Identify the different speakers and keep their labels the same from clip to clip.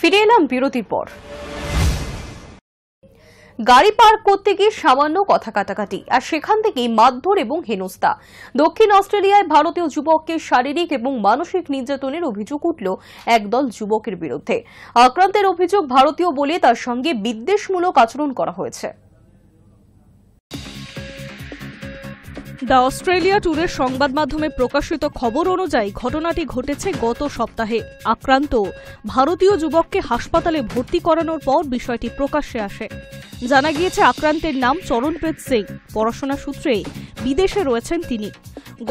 Speaker 1: ফিরে এলাম বিরতির পর। গাড়ি পার্ক করতে গিয়ে সামান্য কথা কাটাকাটি আর সেখান থেকেই মারধর এবং হেনস্থা। দক্ষিণ অস্ট্রেলিয়ায় ভারতীয় যুবককে শারীরিক এবং মানসিক নির্যাতনের অভিযোগ উঠল একদল যুবকের বিরুদ্ধে। আক্রান্তের অভিযোগ ভারতীয় বলে তার সঙ্গে বিদ্বেষমূলক আচরণ করা হয়েছে।
Speaker 2: দ্য অস্ট্রেলিয়া ট্যুরের সংবাদ মাধ্যমে প্রকাশিত খবর অনুযায়ী ঘটনাটি ঘটেছে গত সপ্তাহে। আক্রান্ত ভারতীয় যুবককে হাসপাতালে ভর্তি করানোর পর বিষয়টি প্রকাশ্যে আসে। জানা গিয়েছে আক্রান্তের নাম চরণপ্রীত সিং। পড়াশোনা সূত্রে বিদেশে রয়েছেন তিনি।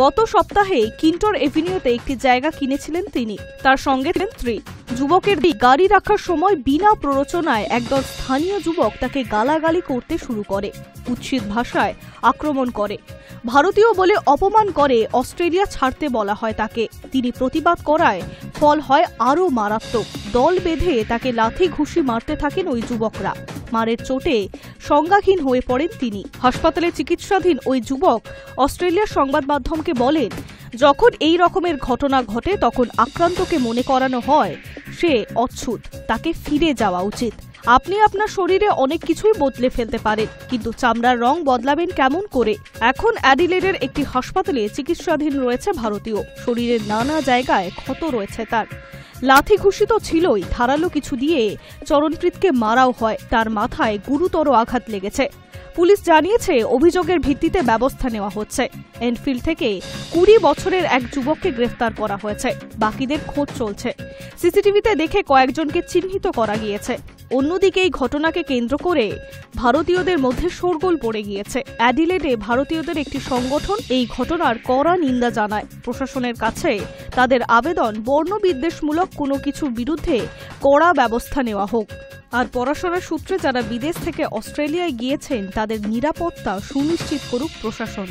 Speaker 2: গত সপ্তাহে কিন্টর এভিনিউতে একটি জায়গা কিনেছিলেন তিনি, তার সঙ্গে ছিলেন স্ত্রী। যুবকের গাড়ি রাখার সময় বিনা প্ররোচনায় একদল স্থানীয় যুবক তাকে গালাগালি করতে শুরু করে, কুৎসিত ভাষায় আক্রমণ করে, ভারতীয় বলে অপমান করে, অস্ট্রেলিয়া ছাড়তে বলা হয় তাকে। তিনি প্রতিবাদ করায় ফল হয় আরও মারাত্মক। দল বেঁধে তাকে লাথি ঘুষি মারতে থাকেন ওই যুবকরা। মারের চোটে সংজ্ঞাহীন হয়ে পড়েন তিনি। হাসপাতালে চিকিৎসাধীন ওই যুবক অস্ট্রেলিয়ার সংবাদ মাধ্যমকে বলেন, যখন এই রকমের ঘটনা ঘটে তখন আক্রান্তকে মনে করানো হয় সে অচ্ছুত, তাকে ফিরে যাওয়া উচিত। আপনি আপনার শরীরে অনেক কিছুই বদলে ফেলতে পারেন, কিন্তু চামড়ার রং বদলাবেন কেমন করে? এখন অ্যাডিলেডের একটি হাসপাতালে চিকিৎসাধীন রয়েছে ভারতীয়। শরীরের নানা জায়গায় ক্ষত রয়েছে তার। লাথি ঘুষি তো ছিলই, ধারালো কিছু দিয়ে চরণপ্রীতকে মারাও হয়। তার মাথায় গুরুতর আঘাত লেগেছে। পুলিশ জানিয়েছে অভিযোগের ভিত্তিতে ব্যবস্থা নেওয়া হচ্ছে। এনফিল্ড থেকে 20 বছরের এক যুবককে গ্রেফতার করা হয়েছে, বাকিদের খোঁজ চলছে। সিসিটিভিতে দেখে কয়েকজনকে চিহ্নিত করা গিয়েছে। অন্যদিকে এই ঘটনাকে কেন্দ্র করে ভারতীয়দের মধ্যে শোরগোল পড়ে গিয়েছে। অ্যাডিলেডে ভারতীয়দের একটি সংগঠন এই ঘটনার কড়া নিন্দা জানায়। প্রশাসনের কাছে তাদের আবেদন, বর্ণবিদ্বেষমূলক কোনো কিছুর বিরুদ্ধে কড়া ব্যবস্থা নেওয়া হোক। আর পড়াশোনার সূত্রে যারা বিদেশ থেকে অস্ট্রেলিয়ায় গিয়েছেন তাদের নিরাপত্তা সুনিশ্চিত করুক প্রশাসন।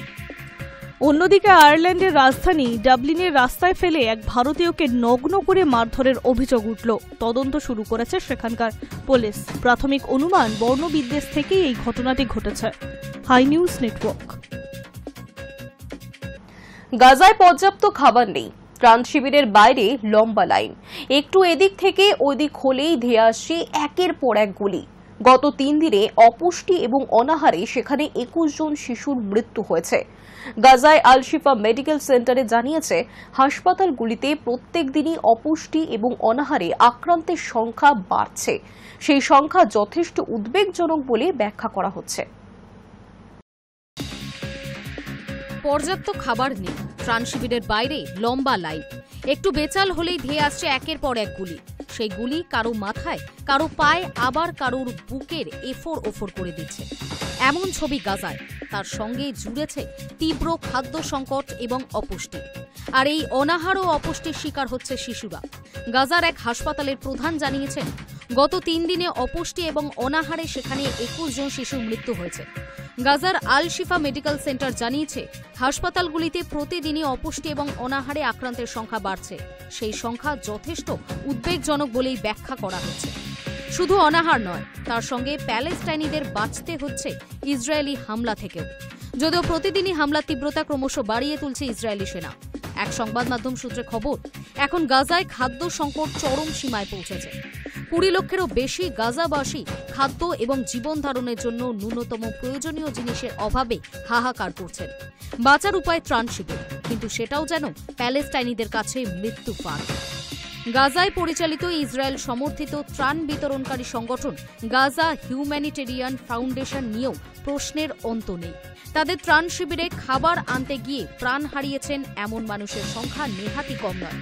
Speaker 2: অন্যদিকে আয়ারল্যান্ডের রাজধানী ডাবলিনের রাস্তায় ফেলে এক ভারতীয়কে নগ্ন করে মারধরের অভিযোগ উঠল। তদন্ত শুরু করেছে সেখানকার পুলিশ। প্রাথমিক অনুমান বর্ণবিদ্বেষ থেকেই এই ঘটনাটি ঘটেছে। Hi news network.
Speaker 1: গাজায় পর্যাপ্ত খাবার নেই, ত্রাণ শিবিরের বাইরে লম্বা লাইন। একটু এদিক থেকে ওদিক হলেই ধেয়ে আসছে একের পর এক গুলি। গত 3 দিনে অপুষ্টি এবং অনাহারে সেখানে 21 জন শিশুর মৃত্যু হয়েছে। গাজায় আল শিফা মেডিকেল সেন্টারে জানিয়েছে, হাসপাতালগুলিতে প্রত্যেক দিনই অপুষ্টি এবং অনাহারে আক্রান্তের সংখ্যা বাড়ছে। সেই সংখ্যা যথেষ্ট উদ্বেগজনক বলে ব্যাখ্যা করা হচ্ছে।
Speaker 3: পর্যাপ্ত খাবার নেই, ত্রাণ শিবিরের বাইরে লম্বা লাইন। একটু বেচাল হলেই ধেয়ে আসছে একের পর এক গুলি। সেই গুলি কারো মাথায়, কারো পায়ে, আবার কারোর বুকের এফোর ওফর করে দিচ্ছে। এমন ছবি গাজায়। তার সঙ্গে জুড়েছে তীব্র খাদ্য সংকট এবং অপুষ্টি। আর এই অনাহার ও অপুষ্টির শিকার হচ্ছে শিশুরা। গাজার এক হাসপাতালের প্রধান জানিয়েছেন, গত 3 দিনে অপুষ্টি এবং অনাহারে সেখানে 21 জন শিশুর মৃত্যু হয়েছে। গাজার আল শিফা মেডিকেল সেন্টার জানিয়েছে, হাসপাতালগুলিতে প্রতিদিনই অপুষ্টি এবং অনাহারে আক্রান্তের সংখ্যা বাড়ছে। সেই সংখ্যা যথেষ্ট উদ্বেগজনক বলেই ব্যাখ্যা করা হচ্ছে। শুধু অনাহার নয়, তার সঙ্গে প্যালেস্টাইনিদের বাঁচতে হচ্ছে ইসরায়েলি হামলা থেকেও। যদিও প্রতিদিনই হামলার তীব্রতা ক্রমশ বাড়িয়ে তুলছে ইসরায়েলি সেনা। এক সংবাদ মাধ্যম সূত্রে খবর, এখন গাজায় খাদ্য সংকট চরম সীমায় পৌঁছেছে। 20 লক্ষেরও বেশি গাজাবাসী খাদ্য এবং জীবন ধারণের জন্য ন্যূনতম প্রয়োজনীয় জিনিসের অভাবে হাহাকার করছেন। বাঁচার উপায় ত্রাণ শিবির, কিন্তু সেটাও যেন প্যালেস্টাইনিদের কাছে মৃত্যু ফাঁদ। গাজায় পরিচালিত ইসরায়েল সমর্থিত ত্রাণ বিতরণকারী সংগঠন গাজা হিউম্যানিটেরিয়ান ফাউন্ডেশন নিয়েও প্রশ্নের অন্ত নেই। তাদের ত্রাণ শিবিরে খাবার আনতে গিয়ে প্রাণ হারিয়েছেন এমন মানুষের সংখ্যা নেহাতই কম নয়।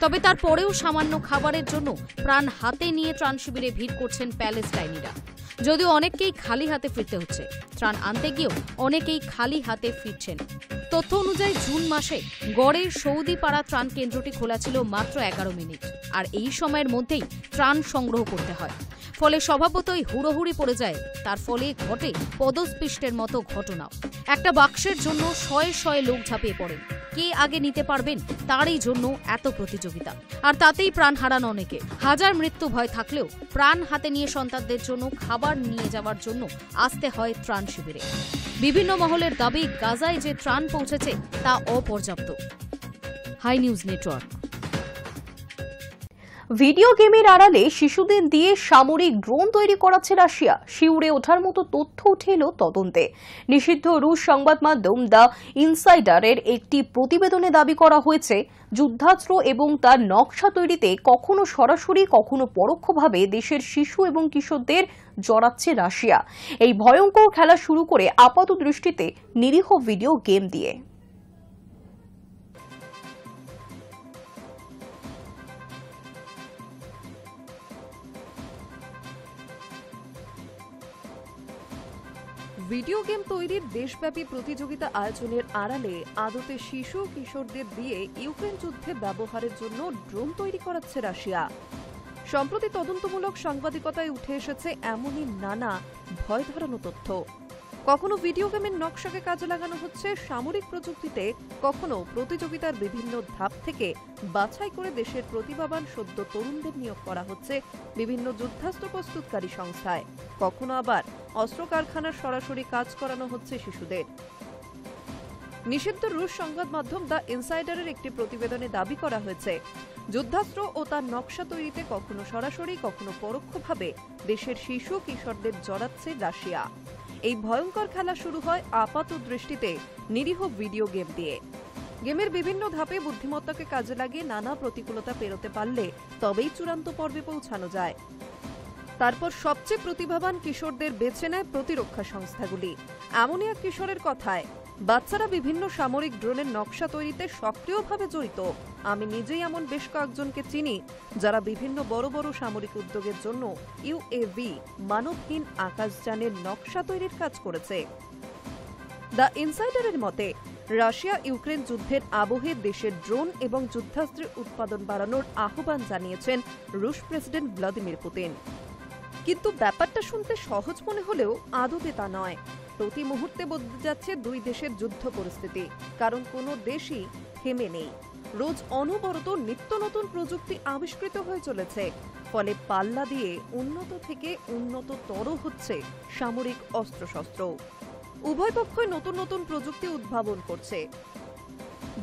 Speaker 3: তবে তারপরেও সামান্য খাবারের জন্য প্রাণ হাতে নিয়ে ত্রাণ শিবিরে ভিড় করছেন প্যালেস্টাইনিরা। যদিও অনেককেই খালি হাতে ফিরতে হচ্ছে, ত্রাণ আনতে গিয়েও অনেকেই খালি হাতে ফিরছেন। তথ্য অনুযায়ী জুন মাসে গড়ে সৌদিপাড়া ত্রাণ কেন্দ্রটি খোলা ছিল মাত্র 11 মিনিট। আর এই সময়ের মধ্যেই ত্রাণ সংগ্রহ করতে হয়। ফলে স্বভাবতই হুড়োহুড়ি পড়ে যায়। তার ফলে ঘটে পদস্পৃষ্টের মতো ঘটনাও। একটা বাক্সের জন্য শয়ে শয়ে লোক ঝাঁপিয়ে পড়েন। কে আগে নিতে পারবেন তারই জন্য এত প্রতিযোগিতা। আর তাতেই প্রাণ হারান অনেকে। হাজার মৃত্যু ভয় থাকলেও প্রাণ হাতে নিয়ে সন্তানদের জন্য খাবার নিয়ে যাওয়ার জন্য আসতে হয় ত্রাণ শিবিরে। বিভিন্ন মহলের দাবি, গাজায় যে ত্রাণ পৌঁছেছে তা অপর্যাপ্ত। High news network.
Speaker 1: ভিডিও গেমের আড়ালে শিশুদের দিয়ে সামরিক ড্রোন তৈরি করাচ্ছে রাশিয়া, শিউরে ওঠার মতো তথ্য উঠে এলো তদন্তে। নিষিদ্ধ রুশ সংবাদ মাধ্যম দ্য ইনসাইডারের একটি প্রতিবেদনে দাবি করা হয়েছে, যুদ্ধাস্ত্র এবং তার নকশা তৈরিতে কখনো সরাসরি কখনো পরোক্ষভাবে দেশের শিশু এবং কিশোরদের জড়াচ্ছে রাশিয়া। এই ভয়ঙ্কর খেলা শুরু করে আপাত দৃষ্টিতে নিরীহ ভিডিও গেম দিয়ে।
Speaker 4: ভিডিও গেম তৈরির দেশব্যাপী প্রতিযোগিতা আয়োজনের আড়ালে আদতে শিশু কিশোরদের দিয়ে ইউক্রেন যুদ্ধে ব্যবহারের জন্য ড্রোন তৈরি করাচ্ছে রাশিয়া। সম্প্রতি তদন্তমূলক সাংবাদিকতায় উঠে এসেছে এমনই নানা ভয় ধরানো তথ্য। কখনো ভিডিও গেমের নকশাকে কাজে লাগানো হচ্ছে সামরিক প্রযুক্তিতে, কখনো প্রতিযোগিতার বিভিন্ন ধাপ থেকে বাছাই করে দেশের প্রতিভাবান সদ্য তরুণদের নিয়োগ করা হচ্ছে বিভিন্ন যুদ্ধাস্ত্র প্রস্তুতকারী সংস্থায়, কখনো আবার অস্ত্র কারখানার সরাসরি কাজ করানো হচ্ছে শিশুদের। নিষিদ্ধ রুশ সংবাদ মাধ্যম দ্য ইনসাইডারের একটি প্রতিবেদনে দাবি করা হয়েছে, যুদ্ধাস্ত্র ও তার নকশা তৈরিতে কখনো সরাসরি কখনো পরোক্ষভাবে দেশের শিশু কিশোরদের জড়াচ্ছে রাশিয়া। এই ভয়ঙ্কর খেলা শুরু হয় আপাত দৃষ্টিতে নিরীহ ভিডিও গেম দিয়ে। গেমের বিভিন্ন ধাপে বুদ্ধিমত্তাকে কাজে লাগিয়ে নানা প্রতিকূলতা পেরোতে পারলে তবেই চূড়ান্ত পর্বে পৌঁছানো যায়। তারপর সবচেয়ে প্রতিভাবান কিশোরদের বেছে নেয় প্রতিরক্ষা সংস্থাগুলি। এমনই এক কিশোরের কথায়, বাচ্চারা বিভিন্ন সামরিক ড্রোনের নকশা তৈরিতে সক্রিয়ভাবে জড়িত। আমি নিজেই এমন বেশ কয়েকজনকে চিনি যারা বিভিন্ন বড় বড় সামরিক উদ্যোগের জন্য ইউএভি মানবহীন আকাশযানের নকশা তৈরির কাজ করেছে। দ্য ইনসাইডারের মতে, রাশিয়া ইউক্রেন যুদ্ধের আবহে দেশের ড্রোন এবং যুদ্ধাস্ত্রের উৎপাদন বাড়ানোর আহ্বান জানিয়েছেন রুশ প্রেসিডেন্ট ভ্লাদিমির পুতিন। কিন্তু ব্যাপারটা শুনতে সহজ মনে হলেও আদতে তা নয়। প্রতি মুহূর্তে বদলে যাচ্ছে দুই দেশের যুদ্ধ পরিস্থিতি, কারণ কোনো দেশই থেমে নেই। রোজ অনবরত নিত্য নতুন প্রযুক্তি আবিষ্কৃত হয়ে চলেছে, ফলে পাল্লা দিয়ে উন্নত থেকে উন্নততর হচ্ছে সামরিক অস্ত্রশস্ত্র। উভয় পক্ষই নতুন নতুন প্রযুক্তি উদ্ভাবন করছে,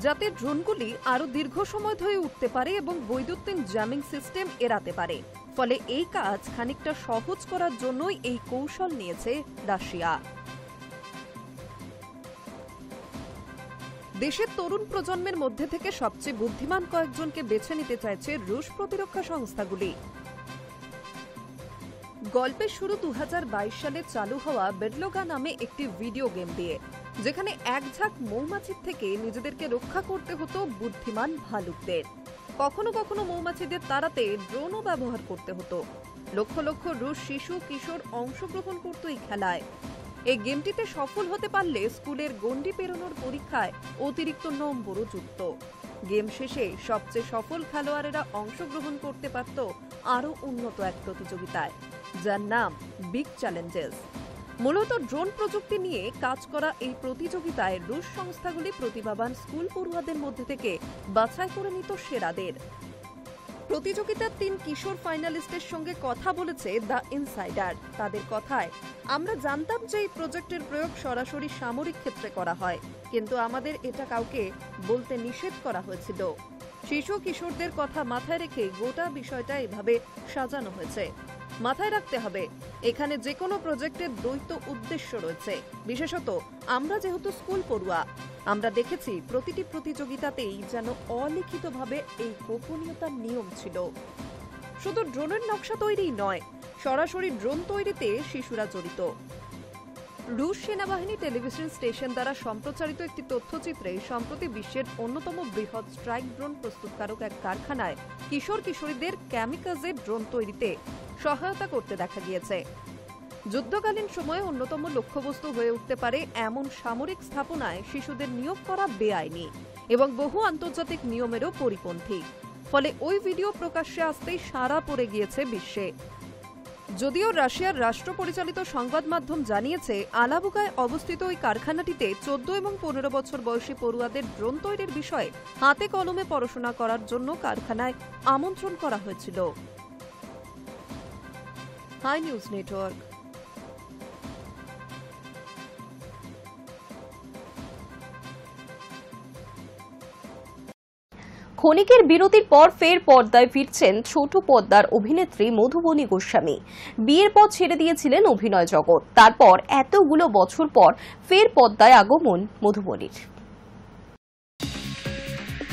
Speaker 4: যাতে ড্রোনগুলি আরও দীর্ঘ সময় ধরে উঠতে পারে এবং বৈদ্যুতিন জ্যামিং সিস্টেম এড়াতে পারে। ফলে এই কাজ খানিকটা সহজ করার জন্যই এই কৌশল নিয়েছে রাশিয়া। দেশের তরুণ প্রজন্মের মধ্যে থেকে সবচেয়ে বুদ্ধিমান কয়েকজনকে বেছে নিতে চাইছে রুশ প্রতিরক্ষা সংস্থাগুলি। গল্পের শুরু 2022 সালে চালু হওয়া বেডলোগা নামে একটি ভিডিও গেম দিয়ে, যেখানে এক ঝাঁক মৌমাছির থেকে নিজেদেরকে রক্ষা করতে হতো বুদ্ধিমান ভালুকদের। কখনো কখনো মৌমাছিদের তাড়াতে ড্রোনও ব্যবহার করতে হতো। লক্ষ লক্ষ রুশ শিশু কিশোর অংশগ্রহণ করত এই খেলায়। এই গেমটিতে সফল হতে পারলে স্কুলের গণ্ডি পেরোনোর পরীক্ষায় অতিরিক্ত নম্বরও যুক্ত। গেম শেষে সবচেয়ে সফল খেলোয়াড়েরা অংশগ্রহণ করতে পারত আরও উন্নত এক প্রতিযোগিতায়, যার নাম বিগ চ্যালেঞ্জেস। মূলত ড্রোন প্রযুক্তি নিয়ে কাজ করা এই প্রতিযোগিতায় রুশ সংস্থাগুলি প্রতিভাবান স্কুল পড়ুয়াদের মধ্যে থেকে বাছাই করে নিত সেরাদের। প্রতিযোগিতার 3 কিশোর ফাইনালিস্টের সঙ্গে কথা বলেছে দ্য ইনসাইডার। তাদের কথায়, আমরা জানতাম যে এই প্রজেক্টের প্রয়োগ সরাসরি সামরিক ক্ষেত্রে করা হয়, কিন্তু আমাদের এটা কাউকে বলতে নিষেধ করা হয়েছিল। শিশু কিশোরদের কথা মাথায় রেখে গোটা বিষয়টা এভাবে সাজানো হয়েছে। মাথায় রাখতে হবে, এখানে যে কোনো প্রজেক্টের দ্বৈত উদ্দেশ্য রয়েছে। বিশেষত আমরা যেহেতু স্কুল পড়ুয়া, আমরা দেখেছি প্রতিটি প্রতিযোগিতাতেই যেন অলিখিতভাবে এই গোপনীয়তার নিয়ম ছিল। শুধু ড্রোনের নকশা তৈরিই নয়, সরাসরি ড্রোন তৈরিতে শিশুরা জড়িত। রুশ সেনাবাহিনী টেলিভিশন স্টেশন দ্বারা সম্প্রচারিত একটি তথ্যচিত্রে সম্প্রতি বিশ্বের অন্যতম বৃহৎ স্ট্রাইক ড্রোন প্রস্তুতকারক এক কারখানায় কিশোর কিশোরীদের ক্যামিকাজে ড্রোন তৈরিতে সহায়তা করতে দেখা গিয়েছে। যুদ্ধকালীন সময়ে অন্যতম লক্ষ্যবস্তু হয়ে উঠতে পারে এমন সামরিক স্থাপনায় শিশুদের নিয়োগ করা বেআইনি এবং বহু আন্তর্জাতিক নিয়মেরও পরিপন্থী। ফলে ওই ভিডিও প্রকাশ্যে আসতেই সাড়া পড়ে গিয়েছে বিশ্বে। যদিও রাশিয়ার রাষ্ট্র পরিচালিত সংবাদ মাধ্যম জানিয়েছে, আলাবুকায় অবস্থিত ওই কারখানাটিতে 14 এবং 15 বছর বয়সী পড়ুয়াদের ড্রোন তৈরির বিষয়ে হাতে কলমে পড়াশোনা করার জন্য কারখানায় আমন্ত্রণ করা হয়েছিল। Hi news network.
Speaker 1: ক্ষণিকের বিরতির পর ফের পর্দায় ফিরছেন ছোট পর্দার অভিনেত্রী মধুবনী গোস্বামী। বিয়ের পর ছেড়ে দিয়েছিলেন অভিনয় জগৎ, তারপর এতগুলো বছর পর ফের পর্দায় আগমন মধুবনীর।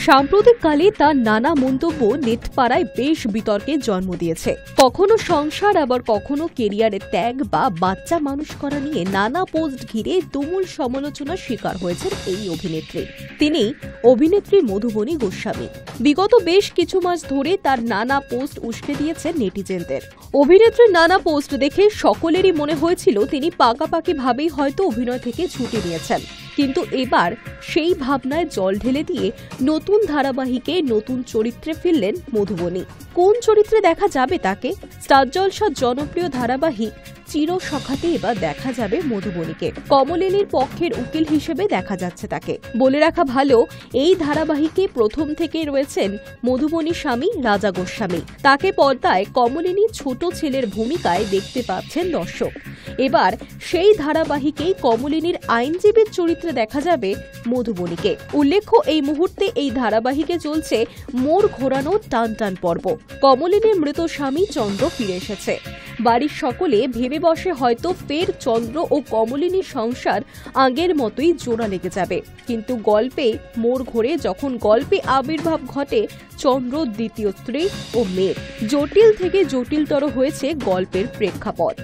Speaker 2: সাম্প্রতিককালে তার নানা মন্তব্য নেটপাড়ায় বেশ বিতর্কের জন্ম দিয়েছে। কখনো সংসার, আবার কখনো কেরিয়ারের ত্যাগ বা বাচ্চা মানুষ করা নিয়ে নানা পোস্ট ঘিরে তুমুল সমালোচনার শিকার হয়েছেন এই অভিনেত্রী। তিনি অভিনেত্রী মধুবনী গোস্বামী। বিগত বেশ কিছু মাস ধরে তার নানা পোস্ট উস্কে দিয়েছেন নেটিজেনদের। অভিনেত্রীর নানা পোস্ট দেখে সকলেরই মনে হয়েছিল তিনি পাকাপাকি ভাবেই হয়তো অভিনয় থেকে ছুটি নিয়েছেন, কিন্তু এবার সেই ভাবনায় জল ঢেলে দিয়ে নতুন ধারাবাহিকে নতুন চরিত্রে ফিরলেন মধুবনী। কোন চরিত্রে দেখা যাবে তাকে? স্টার জলসার জনপ্রিয় ধারাবাহিক চিরসখাতে এবার দেখা যাবে মধুবনীকে। কমলিনীর পক্ষের উকিল হিসেবে দেখা যাচ্ছে তাকে। বলে রাখা ভালো, এই ধারাবাহিকে প্রথম থেকেই রয়েছেন মধুবনীর স্বামী রাজা গোস্বামী। তাকে পর্দায় কমলিনীর ছোট ছেলের ভূমিকায় দেখতে পাচ্ছেন দর্শক। এবার সেই ধারাবাহিকেই কমলিনীর আইনজীবীর চরিত্রে দেখা যাবে মধুবনীকে। উল্লেখ্য, এই মুহূর্তে এই ধারাবাহিকে চলছে মোড় ঘোরানো টান টান পর্ব। কমলিনীর মৃত স্বামী চন্দ্র ফিরে এসেছে। বাড়ির সকলে ভেবে বসে হয়তো ফের চন্দ্র ও কমলিনীর সংসার আগের মতোই জোড়া লেগে যাবে, কিন্তু গল্পে মোড় ঘোরে যখন গল্পে আবির্ভাব ঘটে চন্দ্র দ্বিতীয় স্ত্রী ও মেয়ের। জটিল থেকে জটিলতর হয়েছে গল্পের প্রেক্ষাপট।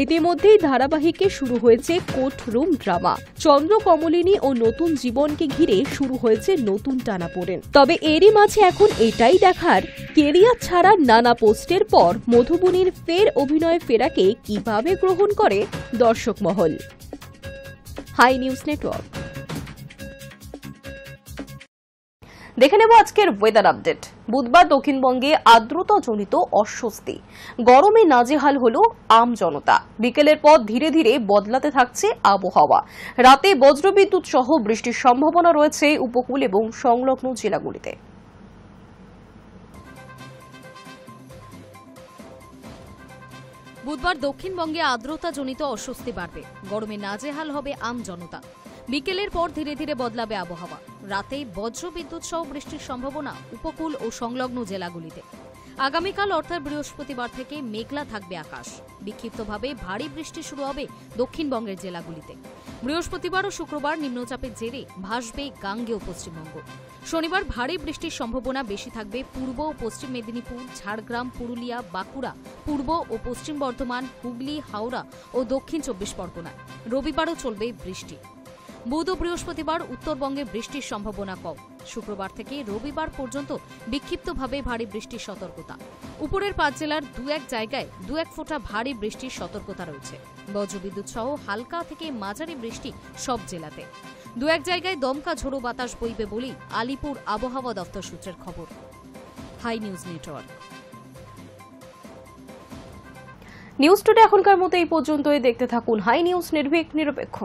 Speaker 2: ইতিমধ্যেই ধারাবাহিকে শুরু হয়েছে কোর্টরুম ড্রামা। চন্দ্র, কমলিনী ও নতুন জীবনকে ঘিরে শুরু হয়েছে নতুন টানাপোড়েন। তবে এরই মাঝে এখন এটাই দেখার, কেরিয়ার ছাড়া নানা পোস্টের পর মধুবনীর ফের অভিনয়ে ফেরাকে কিভাবে গ্রহণ করে দর্শক মহল। Hi news network.
Speaker 1: দেখে নেব আজকের ওয়েদার আপডেট। বুধবার দক্ষিণবঙ্গে আর্দ্রতাজনিত অস্বস্তি, গরমে নাজেহাল হলো আম জনতা। বিকেলের পর ধীরে ধীরে বদলাতে থাকছে আবহাওয়া। রাতে বজ্রবিদ্যুৎ সহ বৃষ্টির সম্ভাবনা রয়েছে উপকূল এবং সংলগ্ন জেলাগুলিতে।
Speaker 3: বুধবার দক্ষিণবঙ্গে আর্দ্রতাজনিত অস্বস্তি বাড়বে, গরমে নাজেহাল হবে আম জনতা। বিকেলের পর ধীরে ধীরে বদলাবে আবহাওয়া। রাতে বজ্রবিদ্যুৎ সহ বৃষ্টির সম্ভাবনা উপকূল ও সংলগ্ন জেলাগুলিতে। আগামীকাল অর্থাৎ বৃহস্পতিবার থেকে মেঘলা থাকবে আকাশ। বিক্ষিপ্তভাবে ভারী বৃষ্টি শুরু হবে দক্ষিণবঙ্গের জেলাগুলিতে। বৃহস্পতিবার ও শুক্রবার নিম্নচাপের জেরে ভাসবে গাঙ্গেয় পশ্চিমবঙ্গ। শনিবার ভারী বৃষ্টির সম্ভাবনা বেশি থাকবে পূর্ব ও পশ্চিম মেদিনীপুর, ঝাড়গ্রাম, পুরুলিয়া, বাঁকুড়া, পূর্ব ও পশ্চিম বর্ধমান, হুগলি, হাওড়া ও দক্ষিণ 24 পরগনায়। রবিবারও চলবে বৃষ্টি। বুধ ও বৃহস্পতিবার উত্তরবঙ্গে বৃষ্টির সম্ভাবনা কম। শুক্রবার থেকে রবিবার পর্যন্ত বিক্ষিপ্তভাবে ভারী বৃষ্টির সতর্কতা। উপরের 5 জেলার 2-1 জায়গায় 2-1 ফোঁটা ভারী বৃষ্টির সতর্কতা রয়েছে। বজ্রবিদ্যুৎ সহ হালকা থেকে মাঝারি বৃষ্টি সব জেলাতে। 2-1 জায়গায় দমকা ঝোড়ো বাতাস বইবে বলেই আলিপুর আবহাওয়া দপ্তর সূত্রের খবর। Hi news network.
Speaker 1: News today এখনকার মতো এই পর্যন্তই। দেখতে থাকুন হাই নিউজ, নির্ভীক, নিরপেক্ষ।